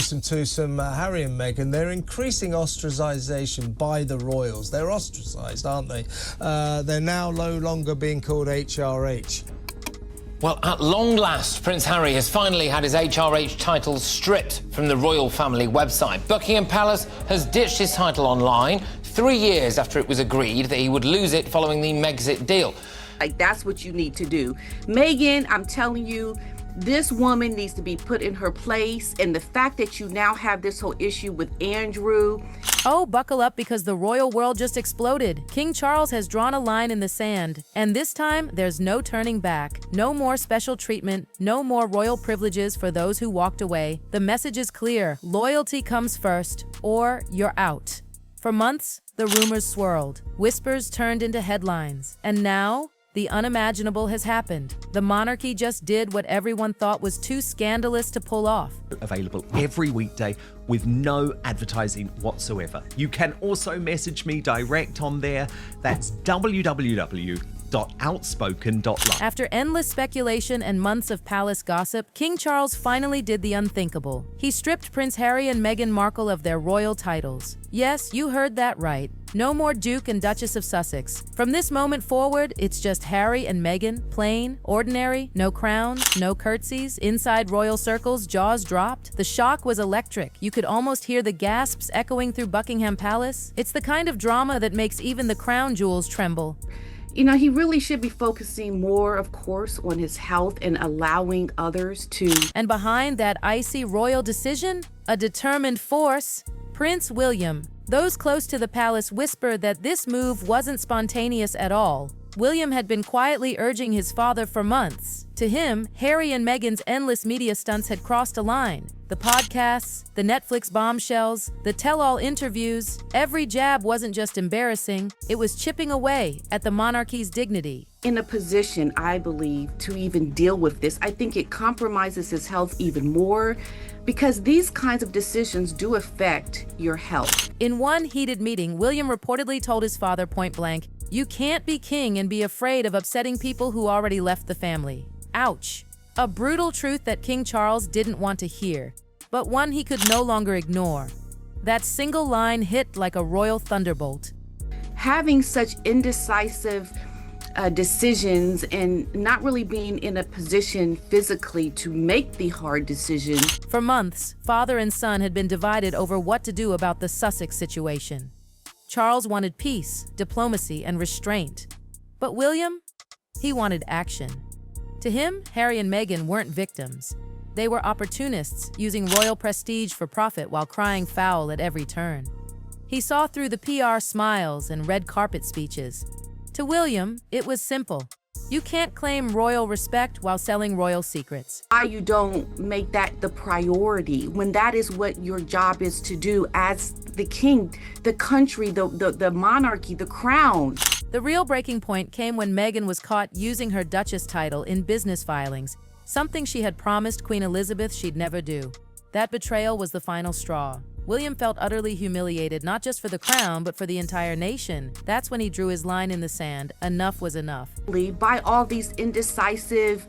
listen to some Harry and Meghan. They're increasing ostracisation by the royals. They're ostracised, aren't they? They're now no longer being called HRH. Well, at long last, Prince Harry has finally had his HRH title stripped from the royal family website. Buckingham Palace has ditched his title online 3 years after it was agreed that he would lose it following the Megxit deal. Like, that's what you need to do. Meghan, I'm telling you, this woman needs to be put in her place. And the fact that you now have this whole issue with Andrew. Oh, buckle up because the royal world just exploded. King Charles has drawn a line in the sand. And this time, there's no turning back. No more special treatment. No more royal privileges for those who walked away. The message is clear. Loyalty comes first, or you're out. For months, the rumors swirled. Whispers turned into headlines. And now, the unimaginable has happened. The monarchy just did what everyone thought was too scandalous to pull off. Available every weekday with no advertising whatsoever. You can also message me direct on there. That's www.outspoken.live. After endless speculation and months of palace gossip, King Charles finally did the unthinkable. He stripped Prince Harry and Meghan Markle of their royal titles. Yes, you heard that right. No more Duke and Duchess of Sussex. From this moment forward, it's just Harry and Meghan, plain, ordinary, no crowns, no curtsies, inside royal circles, jaws dropped. The shock was electric. You could almost hear the gasps echoing through Buckingham Palace. It's the kind of drama that makes even the crown jewels tremble. You know, he really should be focusing more, of course, on his health and allowing others to. And behind that icy royal decision, a determined force, Prince William. Those close to the palace whisper that this move wasn't spontaneous at all. William had been quietly urging his father for months. To him, Harry and Meghan's endless media stunts had crossed a line. The podcasts, the Netflix bombshells, the tell-all interviews, every jab wasn't just embarrassing, it was chipping away at the monarchy's dignity. In a position, I believe, to even deal with this. I think it compromises his health even more because these kinds of decisions do affect your health. In one heated meeting, William reportedly told his father point blank, "You can't be king and be afraid of upsetting people who already left the family." Ouch. A brutal truth that King Charles didn't want to hear, but one he could no longer ignore. That single line hit like a royal thunderbolt. Having such indecisive decisions and not really being in a position physically to make the hard decision. For months, father and son had been divided over what to do about the Sussex situation. Charles wanted peace, diplomacy, and restraint. But William? He wanted action. To him, Harry and Meghan weren't victims. They were opportunists, using royal prestige for profit while crying foul at every turn. He saw through the PR smiles and red carpet speeches. To William, it was simple. You can't claim royal respect while selling royal secrets. Why you don't make that the priority when that is what your job is to do as the king, the country, the monarchy, the crown. The real breaking point came when Meghan was caught using her Duchess title in business filings, something she had promised Queen Elizabeth she'd never do. That betrayal was the final straw. William felt utterly humiliated, not just for the crown, but for the entire nation. That's when he drew his line in the sand. Enough was enough. By all these indecisive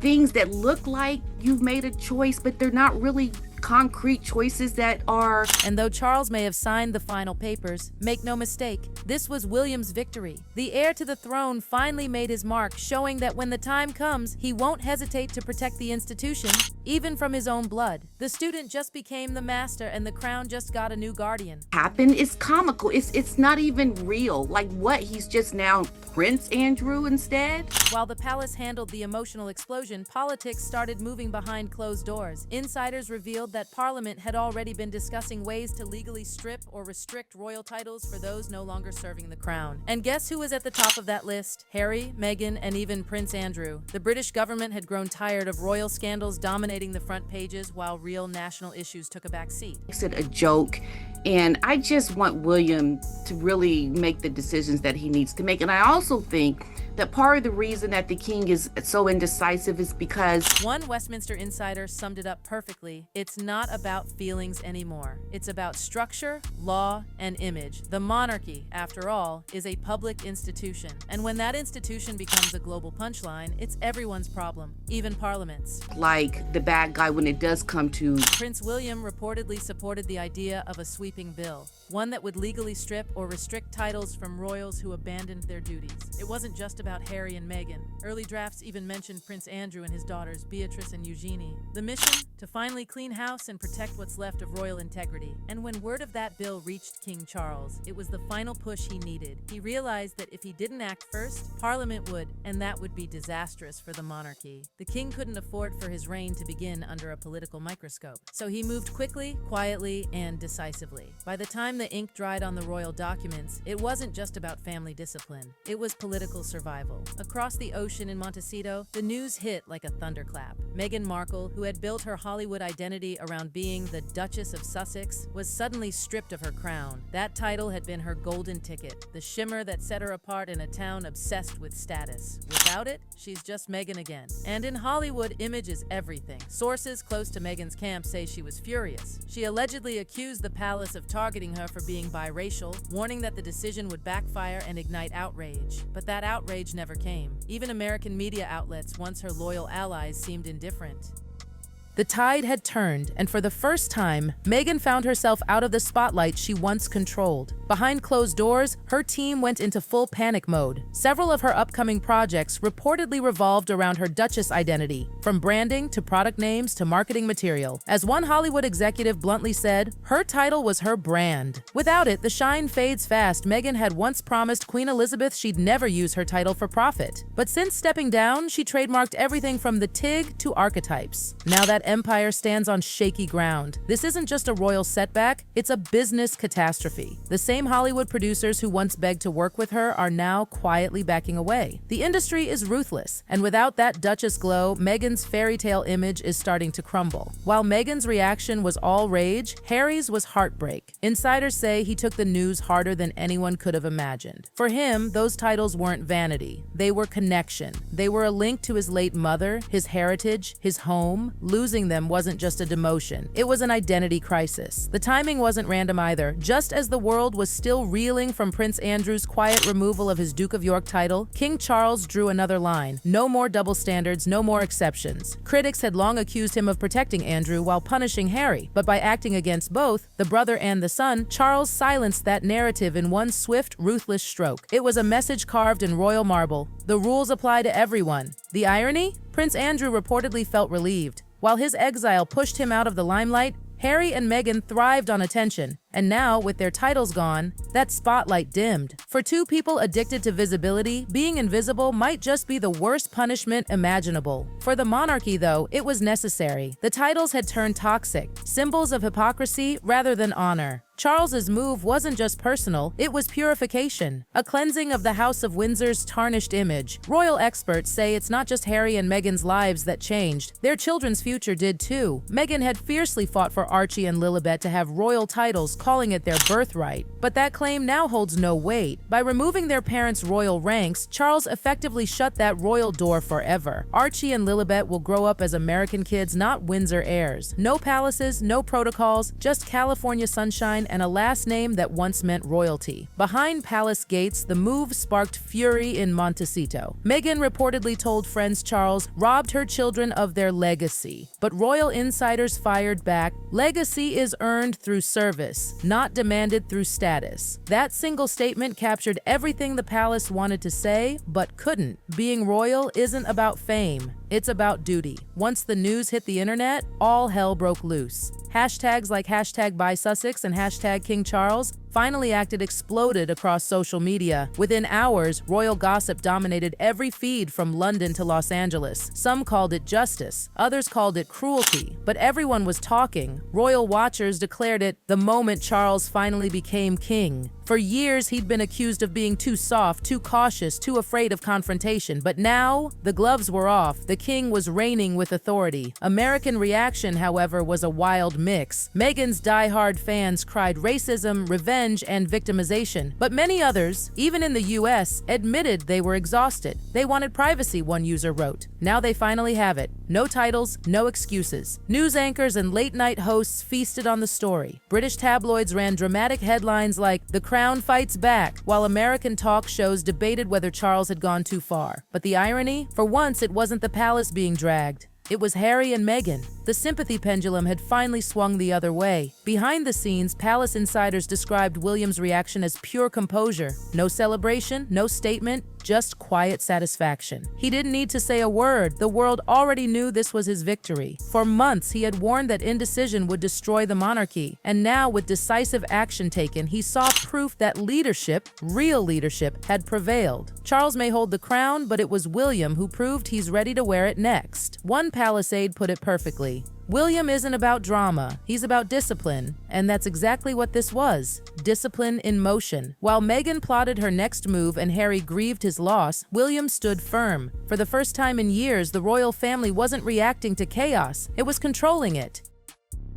things that look like you've made a choice, but they're not really concrete choices that are. And though Charles may have signed the final papers, make no mistake, this was William's victory. The heir to the throne finally made his mark, showing that when the time comes, he won't hesitate to protect the institution, even from his own blood. The student just became the master and the crown just got a new guardian. Happened is comical. It's not even real. Like what? He's just now Prince Andrew instead? While the palace handled the emotional explosion, politics started moving behind closed doors. Insiders revealed that Parliament had already been discussing ways to legally strip or restrict royal titles for those no longer serving the crown. And guess who was at the top of that list? Harry, Meghan, and even Prince Andrew. The British government had grown tired of royal scandals dominating the front pages while real national issues took a back seat. Makes it a joke And I just want William to really make the decisions that he needs to make. And I also think that part of the reason that the king is so indecisive is because one Westminster insider summed it up perfectly. It's not about feelings anymore. It's about structure, law, and image. The monarchy, after all, is a public institution. And when that institution becomes a global punchline, it's everyone's problem, even Parliament's. Like the bad guy when it does come to Prince William reportedly supported the idea of a sweeping bill, one that would legally strip or restrict titles from royals who abandoned their duties. It wasn't just about Harry and Meghan. Early drafts even mentioned Prince Andrew and his daughters, Beatrice and Eugenie. The mission? To finally clean house and protect what's left of royal integrity. And when word of that bill reached King Charles, it was the final push he needed. He realized that if he didn't act first, Parliament would, and that would be disastrous for the monarchy. The king couldn't afford for his reign to begin under a political microscope. So he moved quickly, quietly, and decisively. By the time the ink dried on the royal documents, it wasn't just about family discipline. It was political survival. Across the ocean in Montecito, the news hit like a thunderclap. Meghan Markle, who had built her Hollywood identity around being the Duchess of Sussex, was suddenly stripped of her crown. That title had been her golden ticket, the shimmer that set her apart in a town obsessed with status. Without it, she's just Meghan again. And in Hollywood, image is everything. Sources close to Meghan's camp say she was furious. She allegedly accused the palace of targeting her for being biracial, warning that the decision would backfire and ignite outrage. But that outrage never came. Even American media outlets, once her loyal allies, seemed indifferent. The tide had turned, and for the first time, Meghan found herself out of the spotlight she once controlled. Behind closed doors, her team went into full panic mode. Several of her upcoming projects reportedly revolved around her Duchess identity, from branding to product names to marketing material. As one Hollywood executive bluntly said, her title was her brand. Without it, the shine fades fast. Meghan had once promised Queen Elizabeth she'd never use her title for profit. But since stepping down, she trademarked everything from the TIG to archetypes. Now that empire stands on shaky ground. This isn't just a royal setback, it's a business catastrophe. The same Hollywood producers who once begged to work with her are now quietly backing away. The industry is ruthless, and without that Duchess glow, Meghan's fairy tale image is starting to crumble. While Meghan's reaction was all rage, Harry's was heartbreak. Insiders say he took the news harder than anyone could have imagined. For him, those titles weren't vanity. They were connection. They were a link to his late mother, his heritage, his home. Losing them wasn't just a demotion. It was an identity crisis. The timing wasn't random either. Just as the world was still reeling from Prince Andrew's quiet removal of his Duke of York title, King Charles drew another line. No more double standards, no more exceptions. Critics had long accused him of protecting Andrew while punishing Harry, but by acting against both, the brother and the son, Charles silenced that narrative in one swift, ruthless stroke. It was a message carved in royal marble. The rules apply to everyone. The irony? Prince Andrew reportedly felt relieved. While his exile pushed him out of the limelight, Harry and Meghan thrived on attention. And now, with their titles gone, that spotlight dimmed. For two people addicted to visibility, being invisible might just be the worst punishment imaginable. For the monarchy, though, it was necessary. The titles had turned toxic, symbols of hypocrisy rather than honor. Charles's move wasn't just personal, it was purification, a cleansing of the House of Windsor's tarnished image. Royal experts say it's not just Harry and Meghan's lives that changed, their children's future did too. Meghan had fiercely fought for Archie and Lilibet to have royal titles, calling it their birthright. But that claim now holds no weight. By removing their parents' royal ranks, Charles effectively shut that royal door forever. Archie and Lilibet will grow up as American kids, not Windsor heirs. No palaces, no protocols, just California sunshine and a last name that once meant royalty. Behind palace gates, the move sparked fury in Montecito. Meghan reportedly told friends Charles robbed her children of their legacy. But royal insiders fired back. Legacy is earned through service, not demanded through status. That single statement captured everything the palace wanted to say, but couldn't. Being royal isn't about fame. It's about duty. Once the news hit the internet, all hell broke loose. Hashtags like #BuySussex and #King Charles finally acted exploded across social media. Within hours, royal gossip dominated every feed from London to Los Angeles. Some called it justice, others called it cruelty, but everyone was talking. Royal watchers declared it the moment Charles finally became king. For years, he'd been accused of being too soft, too cautious, too afraid of confrontation. But now, the gloves were off. The king was reigning with authority. American reaction, however, was a wild mix. Meghan's die-hard fans cried racism, revenge, and victimization. But many others, even in the US, admitted they were exhausted. They wanted privacy, one user wrote. Now they finally have it. No titles, no excuses. News anchors and late-night hosts feasted on the story. British tabloids ran dramatic headlines like, "The Crown fights back," while American talk shows debated whether Charles had gone too far. But the irony? For once, it wasn't the palace being dragged. It was Harry and Meghan. The sympathy pendulum had finally swung the other way. Behind the scenes, palace insiders described William's reaction as pure composure. No celebration, no statement, just quiet satisfaction. He didn't need to say a word. The world already knew this was his victory. For months, he had warned that indecision would destroy the monarchy. And now, with decisive action taken, he saw proof that leadership, real leadership, had prevailed. Charles may hold the crown, but it was William who proved he's ready to wear it next. One palace aide put it perfectly. William isn't about drama, he's about discipline, and that's exactly what this was. Discipline in motion. While Meghan plotted her next move and Harry grieved his loss, William stood firm. For the first time in years, the royal family wasn't reacting to chaos, it was controlling it.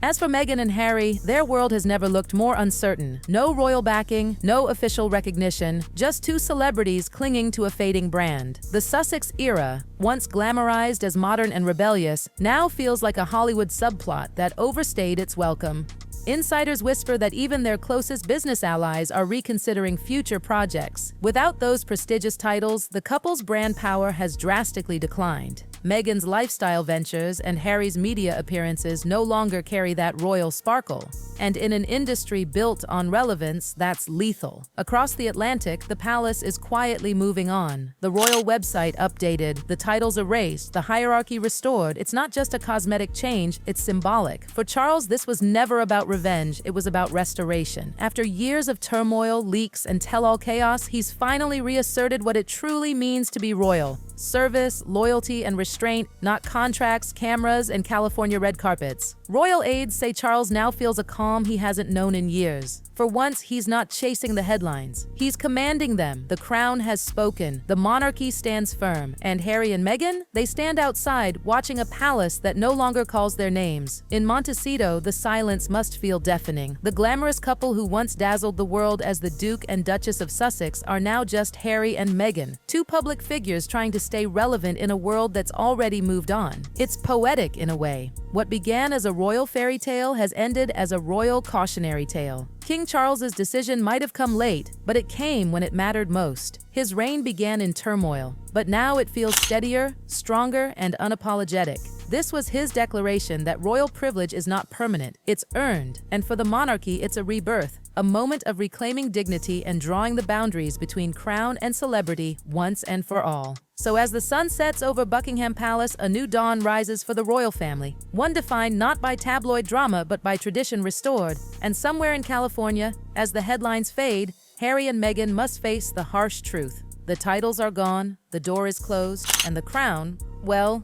As for Meghan and Harry, their world has never looked more uncertain. No royal backing, no official recognition, just two celebrities clinging to a fading brand. The Sussex era, once glamorized as modern and rebellious, now feels like a Hollywood subplot that overstayed its welcome. Insiders whisper that even their closest business allies are reconsidering future projects. Without those prestigious titles, the couple's brand power has drastically declined. Meghan's lifestyle ventures and Harry's media appearances no longer carry that royal sparkle. And in an industry built on relevance, that's lethal. Across the Atlantic, the palace is quietly moving on. The royal website updated, the titles erased, the hierarchy restored. It's not just a cosmetic change, it's symbolic. For Charles, this was never about revenge, it was about restoration. After years of turmoil, leaks, and tell-all chaos, he's finally reasserted what it truly means to be royal. Service, loyalty, and restraint, not contracts, cameras, and California red carpets. Royal aides say Charles now feels a calm he hasn't known in years. For once, he's not chasing the headlines. He's commanding them. The crown has spoken. The monarchy stands firm. And Harry and Meghan? They stand outside, watching a palace that no longer calls their names. In Montecito, the silence must feel deafening. The glamorous couple who once dazzled the world as the Duke and Duchess of Sussex are now just Harry and Meghan, two public figures trying to stay relevant in a world that's already moved on. It's poetic in a way. What began as a royal fairy tale has ended as a royal cautionary tale. King Charles's decision might have come late, but it came when it mattered most. His reign began in turmoil, but now it feels steadier, stronger, and unapologetic. This was his declaration that royal privilege is not permanent, it's earned, and for the monarchy, it's a rebirth, a moment of reclaiming dignity and drawing the boundaries between crown and celebrity once and for all. So as the sun sets over Buckingham Palace, a new dawn rises for the royal family, one defined not by tabloid drama but by tradition restored. And somewhere in California, as the headlines fade, Harry and Meghan must face the harsh truth. The titles are gone, the door is closed, and the crown, well,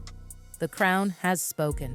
the crown has spoken.